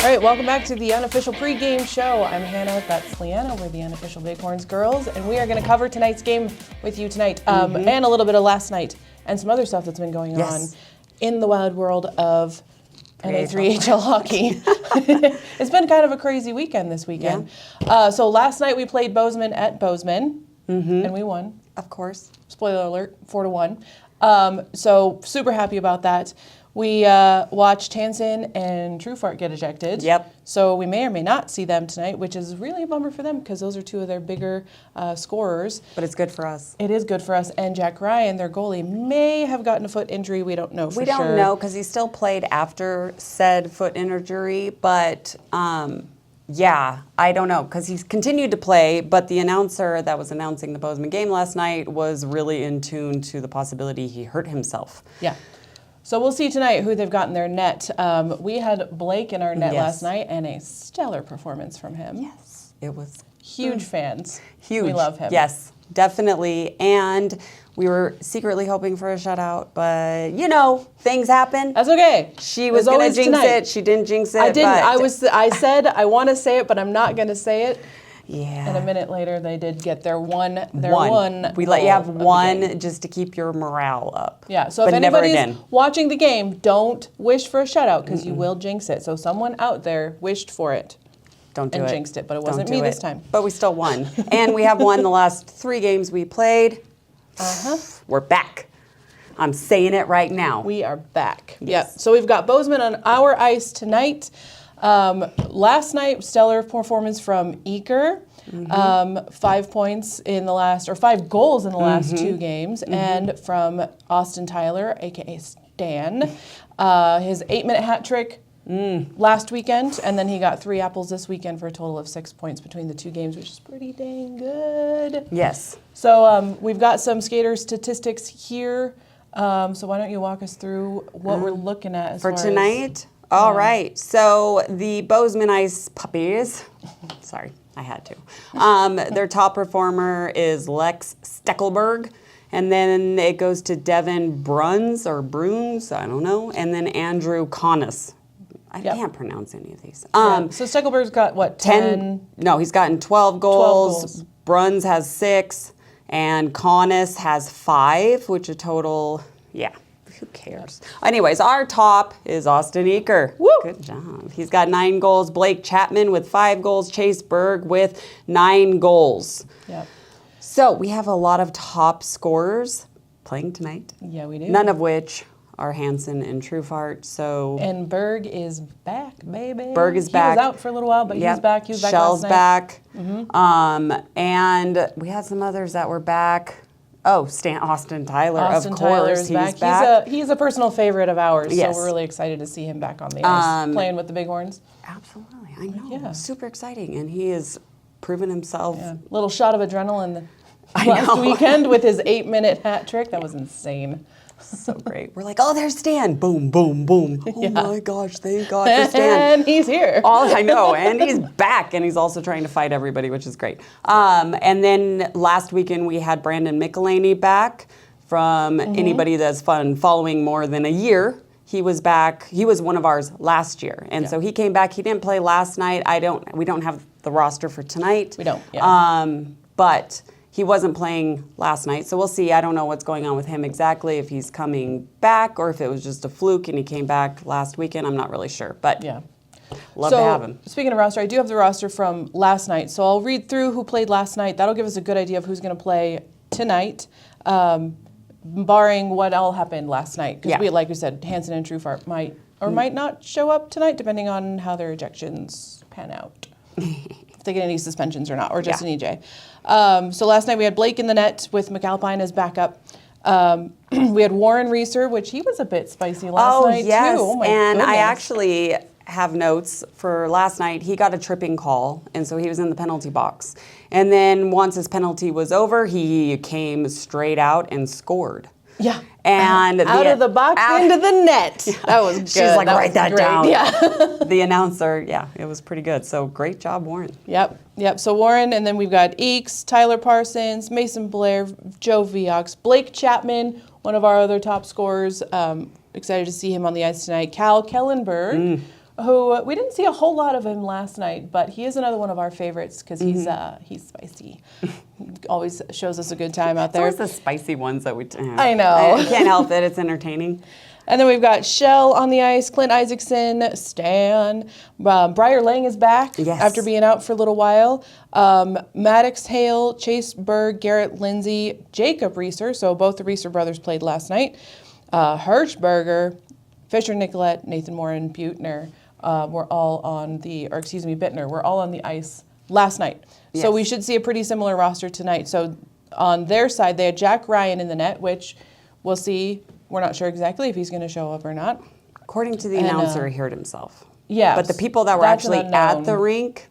All right, welcome back to the Unofficial Pregame Show. I'm Hannah, that's Leanna, we're the Unofficial Bighorns girls, and we are going to cover tonight's game with you tonight, and a little bit of last night, and some other stuff that's been going on in the wild world of NA3HL hockey. It's been kind of a crazy weekend this weekend. Yeah. So last night we played Bozeman at Bozeman, and we won. Of course. Spoiler alert, 4-1. So super happy about that. We watched Hansen and Trufart get ejected. Yep. So we may or may not see them tonight, which is really a bummer for them because those are two of their bigger scorers. But it's good for us. It is good for us. And Jack Ryan, their goalie, may have gotten a foot injury. We don't know for sure. We don't know because he still played after said foot injury. But yeah, I don't know because he's continued to play. But the announcer that was announcing the Bozeman game last night was really in tune to the possibility he hurt himself. Yeah. So we'll see tonight who they've got in their net. We had Blake in our net last night, and a stellar performance from him. Yes, it was huge fans. Huge. We love him. Yes, definitely. And we were secretly hoping for a shutout, but you know, things happen. That's okay. She was going to jinx it. She didn't jinx it. I didn't. I said I want to say it, but I'm not going to say it. Yeah. And a minute later, they did get their one. We let you have one just to keep your morale up. Yeah. So if anybody's watching the game, don't wish for a shutout because you will jinx it. So someone out there wished for it. Don't do it. And jinxed it, but it wasn't me this time. But we still won. And we have won the last 3 games we played. We're back. I'm saying it right now. We are back. Yes. Yep. So we've got Bozeman on our ice tonight. Last night, stellar performance from Eaker. 5 points in the last, or 5 goals in the last 2 games. And from Austin Tyler, aka Stan, his 8-minute hat trick last weekend. And then he got 3 apples this weekend for a total of 6 points between the 2 games, which is pretty dang good. Yes. So we've got some skater statistics here. So why don't you walk us through what we're looking at as for tonight? All right. So the Bozeman Ice Puppies, sorry, I had to. Their top performer is Lex Steckelberg. And then it goes to Devin Bruns, I don't know. And then Andrew Conness. I can't pronounce any of these. So Steckelberg's got, what, 10? No, he's gotten 12 goals. Bruns has 6. And Conness has 5, which a total, who cares? Anyways, our top is Austin Eaker. Woo! Good job. He's got 9 goals. Blake Chapman with 5 goals. Chase Berg with 9 goals. Yep. So we have a lot of top scorers playing tonight. Yeah, we do. None of which are Hansen and Trufart. So and Berg is back, baby. Berg is back. He was out for a little while, but he's back. He was back Shell's last night. back. And we had some others that were back. Oh, Austin Tyler, Austin of course. Tyler's He's back. He's a personal favorite of ours, Yes. so we're really excited to see him back on the ice, playing with the Bighorns. Absolutely, I know. Yeah. Super exciting, and he has proven himself. Yeah. Little shot of adrenaline last weekend with his 8-minute hat trick. That was insane. So great. We're like, oh, there's Stan. Boom, boom, boom. Oh my gosh, thank God for Stan. And he's here. I know, and he's back, and he's also trying to fight everybody, which is great. And then last weekend we had Brandon McElhaney back from anybody that's following more than a year. He was back. He was one of ours last year, and so he came back. He didn't play last night. We don't have the roster for tonight. We don't. Yeah. But he wasn't playing last night, so we'll see. I don't know what's going on with him exactly, if he's coming back or if it was just a fluke and he came back last weekend. I'm not really sure, but love to have him. Speaking of roster, I do have the roster from last night, so I'll read through who played last night. That'll give us a good idea of who's going to play tonight, barring what all happened last night. Because like we said, Hansen and Trufart might or might not show up tonight, depending on how their ejections pan out. If they get any suspensions or not, or just an EJ. So last night we had Blake in the net with McAlpine as backup. We had Warren Reeser, which he was a bit spicy last night too. Oh my goodness. I actually have notes for last night. He got a tripping call, and so he was in the penalty box. And then once his penalty was over, he came straight out and scored. Yeah. And out of the box into the net. Yeah. That was good. She's like, write that down. Yeah. The announcer, it was pretty good. So great job, Warren. Yep. So Warren, and then we've got Eakes, Tyler Parsons, Mason Blair, Joe Viox, Blake Chapman, one of our other top scorers. Excited to see him on the ice tonight. Cal Kellenberg, who we didn't see a whole lot of him last night, but he is another one of our favorites because he's spicy. Always shows us a good time out there. It's always the spicy ones that we. I know. I can't help it. It's entertaining. And then we've got Shell on the ice, Clint Isaacson, Stan. Briar Lang is back after being out for a little while. Maddox Hale, Chase Berg, Garrett Lindsay, Jacob Reeser. So both the Reeser brothers played last night. Hirschberger, Fisher Nicolette, Nathan Morin, Butner were all on the, or excuse me, Bittner, were all on the ice last night. Yes. So we should see a pretty similar roster tonight. So on their side, they had Jack Ryan in the net, which we'll see. We're not sure exactly if he's going to show up or not. According to the announcer, he hurt himself. Yeah. But the people that were actually at the rink,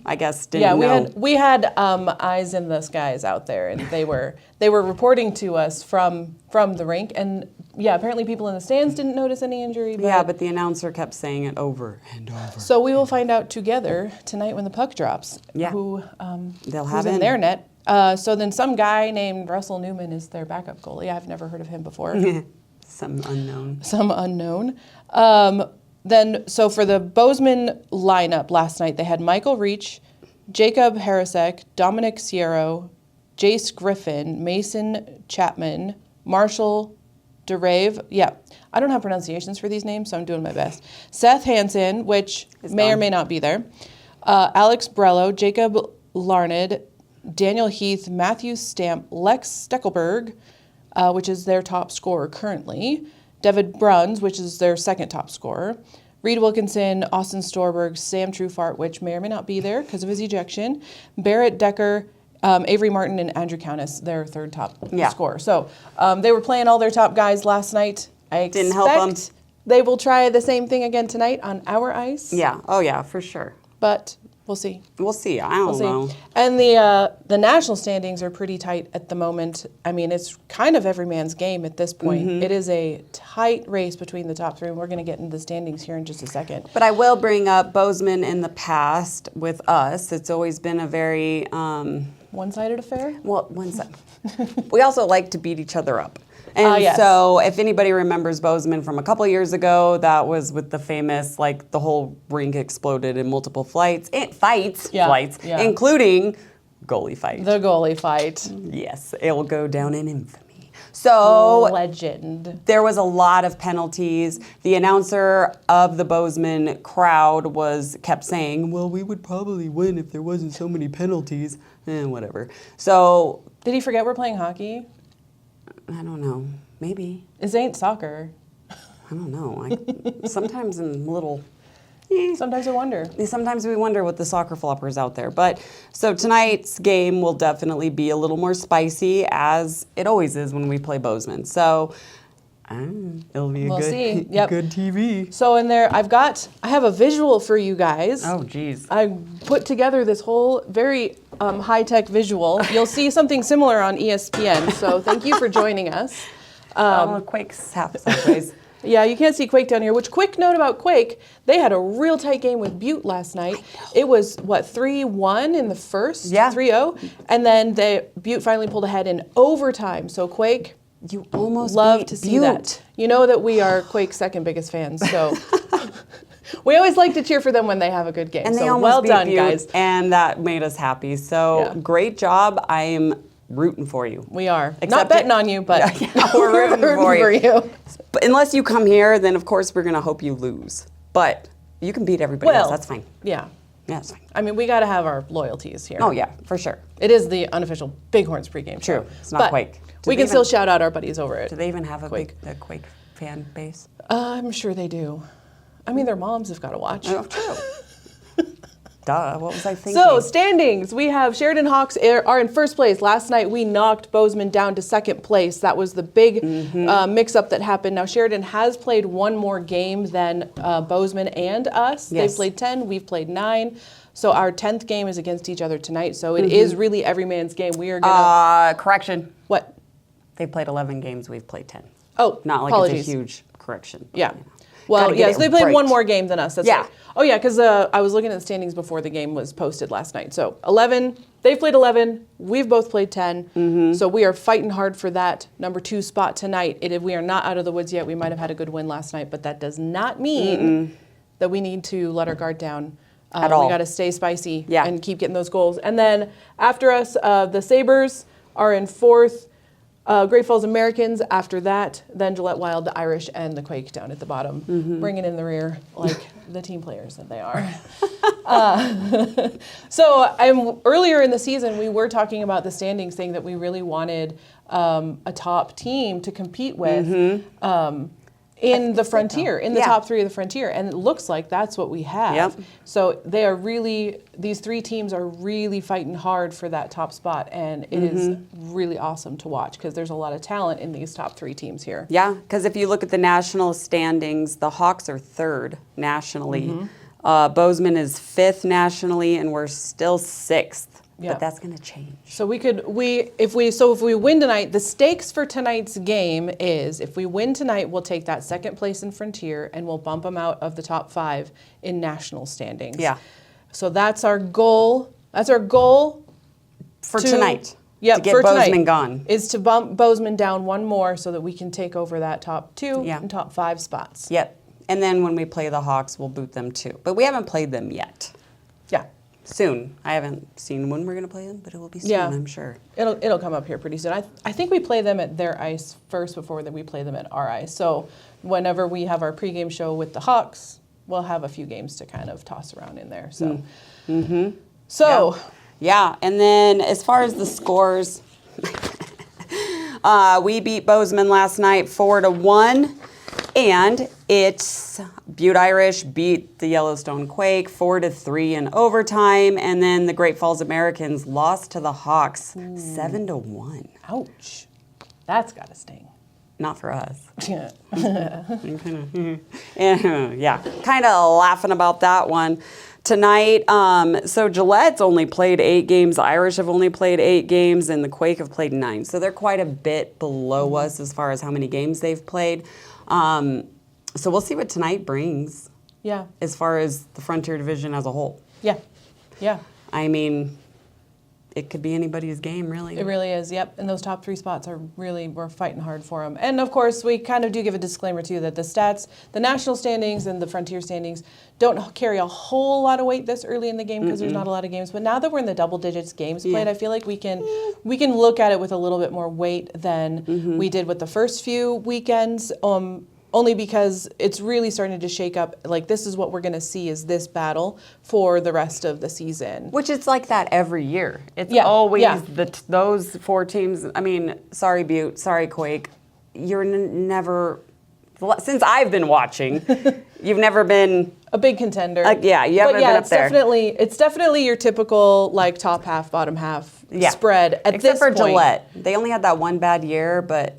I guess, didn't know. We had eyes in the skies out there, and they were reporting to us from the rink, and apparently people in the stands didn't notice any injury. But the announcer kept saying it over and over. So we will find out together tonight when the puck drops. Yeah. Who they'll have in their net. So then some guy named Russell Newman is their backup goalie. I've never heard of him before. Some unknown. So for the Bozeman lineup last night, they had Michael Reach, Jacob Harasek, Dominic Sierro, Jace Griffin, Mason Chapman, Marshall DeRave. Yeah, I don't have pronunciations for these names, so I'm doing my best. Seth Hansen, which may or may not be there. Alex Brello, Jacob Larned, Daniel Heath, Matthew Stamp, Lex Steckelberg, which is their top scorer currently, David Bruns, which is their second top scorer, Reed Wilkinson, Austin Storberg, Sam Trufart, which may or may not be there because of his ejection, Barrett Decker, Avery Martin, and Andrew Countess, their third top scorer. So they were playing all their top guys last night. I expect didn't help them. They will try the same thing again tonight on our ice. Yeah. Oh, yeah, for sure. But we'll see. We'll see. I don't know. And the national standings are pretty tight at the moment. I mean, it's kind of every man's game at this point. Mm-hmm. It is a tight race between the top three, and we're going to get into the standings here in just a second. But I will bring up Bozeman in the past with us. It's always been a very... one-sided affair? Well, one-sided. We also like to beat each other up. And so if anybody remembers Bozeman from a couple years ago, that was with the famous, like, the whole rink exploded in multiple fights, including goalie fight. The goalie fight. Yes, it will go down in infamy. So legend. There was a lot of penalties. The announcer of the Bozeman crowd kept saying, well, we would probably win if there wasn't so many penalties. Whatever. So did he forget we're playing hockey? I don't know. Maybe. This ain't soccer. I don't know. Sometimes in little... Sometimes I wonder. Sometimes we wonder with the soccer floppers out there. But so tonight's game will definitely be a little more spicy, as it always is when we play Bozeman. So it'll be a good TV. So in there, I have a visual for you guys. Oh, geez. I put together this whole very high-tech visual. You'll see something similar on ESPN. So thank you for joining us. Quake's half sideways. Yeah, you can't see Quake down here, which quick note about Quake, they had a real tight game with Butte last night. It was, 3-1 in the first? Yeah. 3-0. And then Butte finally pulled ahead in overtime. So Quake, you almost love beat to see Butte. that. You know that we are Quake's second biggest fans, so we always like to cheer for them when they have a good game. And so they almost well beat done, Butte, guys. And that made us happy. So great job. I am rooting for you. We are. Not betting on you, but we're rooting for you. But unless you come here, then of course we're going to hope you lose. But you can beat everybody else. That's fine. Yeah. Yeah, that's fine. I mean, we got to have our loyalties here. Oh, yeah, for sure. It is the unofficial Bighorns pregame show. True. It's not Quake. We can still shout out our buddies over it. Do they even have a Quake fan base? I'm sure they do. I mean, their moms have got to watch. Oh, true. Duh, what was I thinking? So, standings. We have Sheridan Hawks are in first place. Last night, we knocked Bozeman down to second place. That was the big mix-up that happened. Now, Sheridan has played one more game than Bozeman and us. Yes. They've played 10. We've played 9. So, our 10th game is against each other tonight. So, it is really every man's game. We are going to... Correction. What? They've played 11 games. We've played 10. Oh, not like apologies. It's a huge correction. Yeah. Well, yes, they played one more game than us. That's right. Oh, yeah, because I was looking at the standings before the game was posted last night. So 11, they've played 11, we've both played 10. So we are fighting hard for that number 2 spot tonight. We are not out of the woods yet. We might have had a good win last night, but that does not mean that we need to let our guard down. At all. We got to stay spicy Yeah. and keep getting those goals. And then after us, the Sabres are in fourth. Great Falls Americans after that. Then Gillette Wild, the Irish, and the Quake down at the bottom, bringing in the rear like the team players that they are. So earlier in the season, we were talking about the standings, saying that we really wanted a top team to compete with. In the Frontier, in the top 3 of the Frontier. And it looks like that's what we have. Yep. So they are really, these 3 teams are really fighting hard for that top spot. And it is really awesome to watch because there's a lot of talent in these top 3 teams here. Yeah, because if you look at the national standings, the Hawks are 3rd nationally. Bozeman is 5th nationally, and we're still 6th. Yeah. But that's going to change. So if we win tonight, the stakes for tonight's game is if we win tonight, we'll take that 2nd place in Frontier and we'll bump them out of the top 5 in national standings. Yeah. So that's our goal. That's our goal For tonight. Yep, to get for Bozeman tonight, gone. is to bump Bozeman down one more so that we can take over that top 2 and top 5 spots. Yep. And then when we play the Hawks, we'll boot them too. But we haven't played them yet. Yeah. Soon. I haven't seen when we're going to play them, but it will be soon, Yeah. I'm sure. It'll come up here pretty soon. I think we play them at their ice first before that we play them at our ice. So whenever we have our pregame show with the Hawks, we'll have a few games to kind of toss around in there. So, so Yeah, and then as far as the scores, we beat Bozeman last night 4-1, and it's Butte Irish beat the Yellowstone Quake 4-3 in overtime, and then the Great Falls Americans lost to the Hawks 7-1. ouch, that's gotta sting. Not for us. Yeah. Yeah, kind of laughing about that one. Tonight, so Gillette's only played 8 games, the Irish have only played 8 games, and the Quake have played 9. So they're quite a bit below us as far as how many games they've played. So we'll see what tonight brings Yeah. as far as the Frontier Division as a whole. Yeah. Yeah. I mean, it could be anybody's game, really. It really is, yep. And those top 3 spots we're fighting hard for them. And of course, we kind of do give a disclaimer too that the stats, the national standings and the Frontier standings don't carry a whole lot of weight this early in the game because there's not a lot of games. But now that we're in the double digits games played, I feel like we can look at it with a little bit more weight than we did with the first few weekends. Only because it's really starting to shake up. Like, this is what we're going to see is this battle for the rest of the season. Which it's like that every year. It's Yeah, always yeah. those 4 teams. I mean, sorry Butte, sorry Quake. You're never, since I've been watching, you've never been A big contender. yeah, you haven't been up it's there. It's definitely your typical, like, top half, bottom half spread at Except this for point. Gillette. They only had that one bad year, but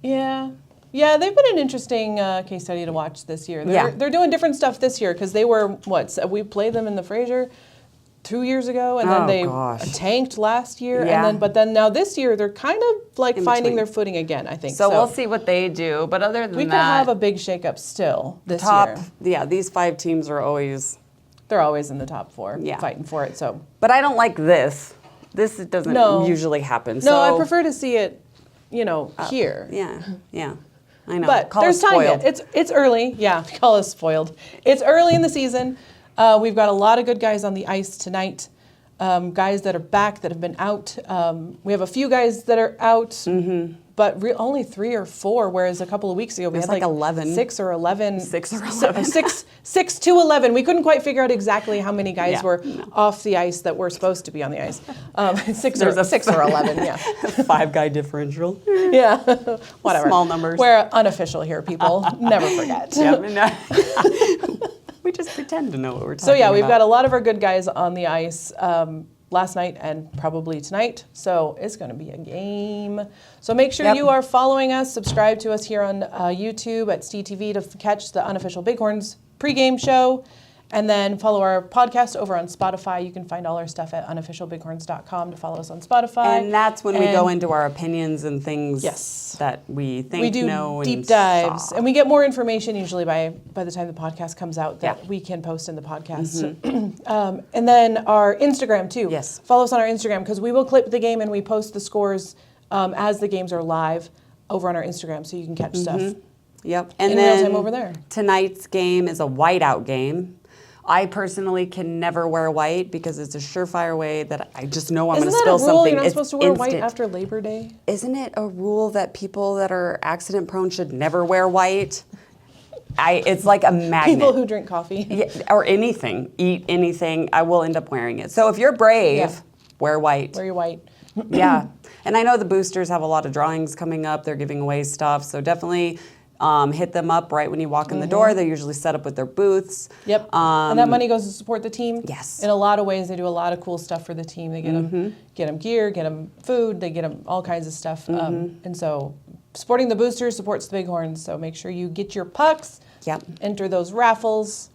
Yeah. Yeah, they've been an interesting case study to watch this year. They're doing different stuff this year because they were, we played them in the Fraser 2 years ago, and then they tanked last year, and then now this year they're kind of like finding their footing again, I think. So we'll see what they do. But other than we that, could have a big shakeup still this year. Yeah, these 5 teams are always. They're always in the top 4, fighting for it. So, but I don't like this. This doesn't usually happen. No, so, I prefer to see it, here. Yeah. I know. But there's time yet. It's early. Yeah, call us spoiled. It's early in the season. We've got a lot of good guys on the ice tonight. Guys that are back that have been out. We have a few guys that are out, but only 3 or 4. Whereas a couple of weeks ago we had like 11, 6 or 11, 6 or 11, 6 to 11. We couldn't quite figure out exactly how many guys were off the ice that were supposed to be on the ice. 6 or 11. Yeah, 5-guy differential. Yeah, whatever. Small numbers. We're unofficial here, people. Never forget. We just pretend to know what we're talking about. So yeah, we've got a lot of our good guys on the ice last night and probably tonight. So it's going to be a game. So make sure you are following us, subscribe to us here on YouTube at SteeTV to catch the Unofficial Bighorns pregame show. And then follow our podcast over on Spotify. You can find all our stuff at unofficialbighorns.com to follow us on Spotify. And that's when we go into our opinions and things that we think, we do know, deep and dives. saw. And we get more information usually by the time the podcast comes out that we can post in the podcast. And then our Instagram too. Yes. Follow us on our Instagram because we will clip the game and we post the scores as the games are live over on our Instagram so you can catch stuff Yep. And in then real time over there. Tonight's game is a whiteout game. I personally can never wear white because it's a surefire way that I just know I'm going to spill Isn't that a rule? something. You're not It's supposed to wear white instant. after Labor Day? Isn't it a rule that people that are accident prone should never wear white? It's like a magnet. People who drink coffee. Yeah, or anything, eat anything, I will end up wearing it. So if you're brave, wear white. Wear your white. Yeah. And I know the boosters have a lot of drawings coming up. They're giving away stuff. So definitely hit them up right when you walk in the door. They're usually set up with their booths. Yep. And that money goes to support the team. Yes. In a lot of ways, they do a lot of cool stuff for the team. They get them gear, get them food, they get them all kinds of stuff. And so supporting the boosters supports the Bighorns. So make sure you get your pucks. Yep. Enter those raffles.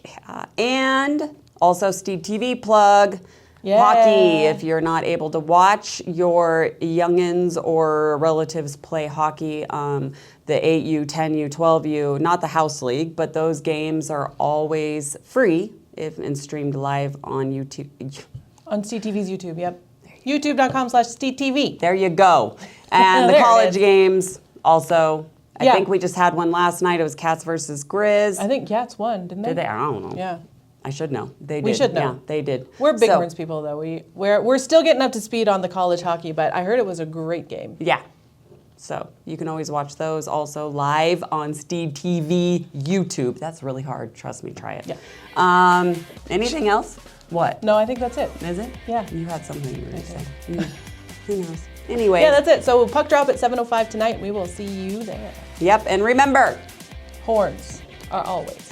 Yeah. And also Steve TV plug. Yeah. Hockey, if you're not able to watch your youngins or relatives play hockey, the 8U, 10U, 12U, not the house league, but those games are always free and streamed live on YouTube. On CTV's YouTube, yep. YouTube.com/CTV. There you go. And the There it college is. games also. I Yeah. think we just had one last night. It was Cats versus Grizz. I think Cats won, didn't they? Did they? I don't know. Yeah. I should know. They did. We should know. Yeah, they did. We're So- Bighorns people, though. We're still getting up to speed on the college hockey, but I heard it was a great game. Yeah. So you can always watch those also live on Steve TV YouTube. That's really hard. Trust me. Try it. Yeah. Anything else? What? No, I think that's it. Is it? Yeah. You had something you were going to say. Who knows? Anyway. Yeah, that's it. So puck drop at 7:05 tonight. We will see you there. Yep. And remember, Horns are always